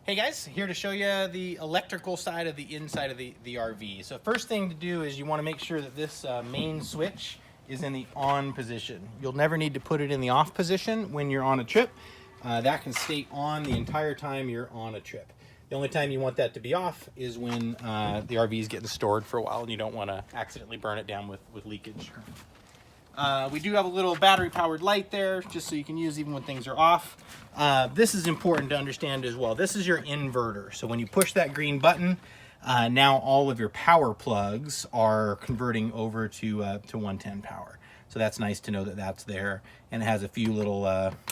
Hey guys, here to show you the electrical side of the inside of the RV. So first thing to do is you want to make sure that this main switch is in the on position. You'll never need to put it in the off position when you're on a trip. That can stay on the entire time you're on a trip. The only time you want that to be off is when the RV is getting stored for a while and you don't want to accidentally burn it down with leakage. We do have a little battery powered light there just so you can use even when things are off. This is important to understand as well. This is your inverter. So when you push that green button, now all of your power plugs are converting over to 110 power. So that's nice to know that that's there, and it has a few little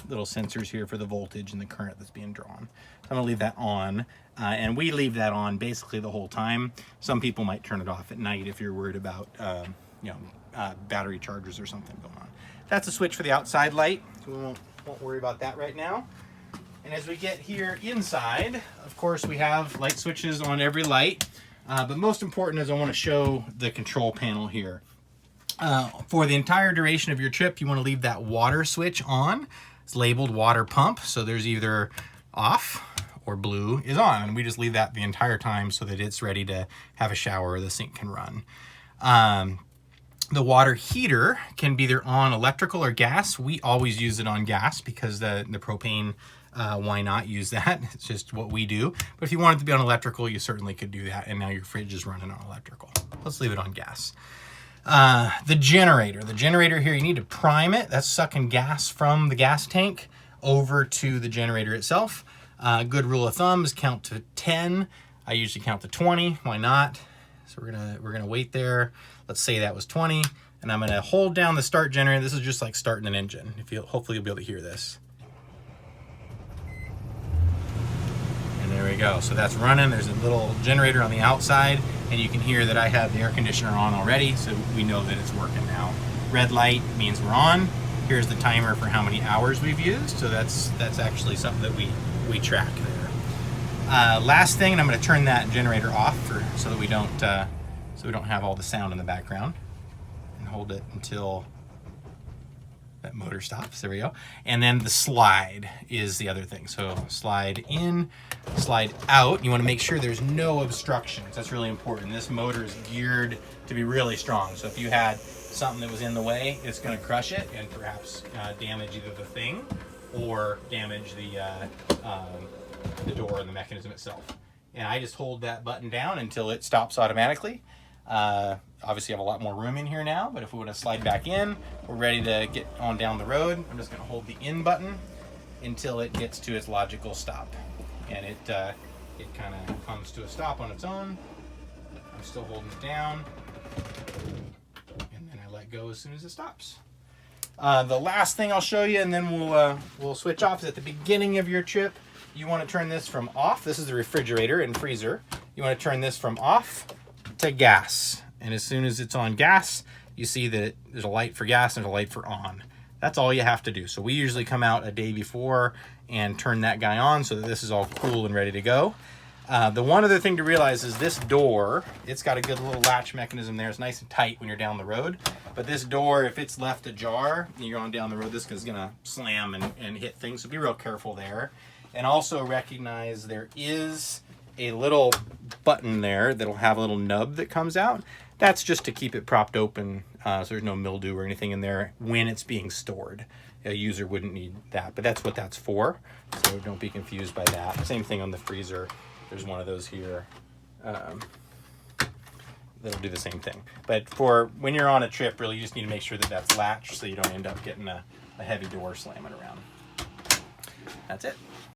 sensors here for the voltage and the current that's being drawn. So I'm gonna leave that on, and we leave that on basically the whole time. Some people might turn it off at night if you're worried about battery chargers or something going on. That's a switch for the outside light, so we won't worry about that right now. And as we get here inside, of course, we have light switches on every light, but most important is I want to show the control panel here. For the entire duration of your trip, you want to leave that water switch on. It's labeled water pump, so there's either off or blue is on, and we just leave that the entire time so that it's ready to have a shower or the sink can run. The water heater can be either on electrical or gas. We always use it on gas because the propane, why not use that? It's just what we do. But if you want it to be on electrical, you certainly could do that. And now your fridge is running on electrical. Let's leave it on gas. The generator here, you need to prime it. That's sucking gas from the gas tank over to the generator itself. Good rule of thumb is count to 10. I usually count to 20. Why not? So we're gonna wait there. Let's say that was 20, and I'm gonna hold down the start generator. This is just like starting an engine. Hopefully you'll be able to hear this. And there we go. So that's running. There's a little generator on the outside, and you can hear that I have the air conditioner on already, so we know that it's working now. Red light means we're on. Here's the timer for how many hours we've used. So that's actually something that we track there. Last thing, and I'm going to turn that generator off so that we don't have all the sound in the background, and hold it until that motor stops. There we go. And then the slide is the other thing. So slide in, slide out. You want to make sure there's no obstructions. That's really important. This motor is geared to be really strong. So if you had something that was in the way, it's going to crush it and perhaps damage either the thing or damage the door and the mechanism itself. And I just hold that button down until it stops automatically. Obviously, you have a lot more room in here now, but if we want to slide back in, we're ready to get on down the road. I'm just going to hold the in button until it gets to its logical stop, and it kind of comes to a stop on its own. I'm still holding it down, and then I let go as soon as it stops. The last thing I'll show you, and then we'll switch off, is at the beginning of your trip. You want to turn this from off. This is the refrigerator and freezer. You want to turn this from off to gas. And as soon as it's on gas, you see that there's a light for gas and a light for on. That's all you have to do. So we usually come out a day before and turn that guy on so that this is all cool and ready to go. The one other thing to realize is this door, it's got a good little latch mechanism there. It's nice and tight when you're down the road. But this door, if it's left ajar and you're on down the road, this is going to slam and hit things. So be real careful there. And also recognize there is a little button there that'll have a little nub that comes out. That's just to keep it propped open so there's no mildew or anything in there when it's being stored. A user wouldn't need that, but that's what that's for. So don't be confused by that. Same thing on the freezer. There's one of those here that'll do the same thing. But for when you're on a trip, really, you just need to make sure that that's latched so you don't end up getting a heavy door slamming around. That's it.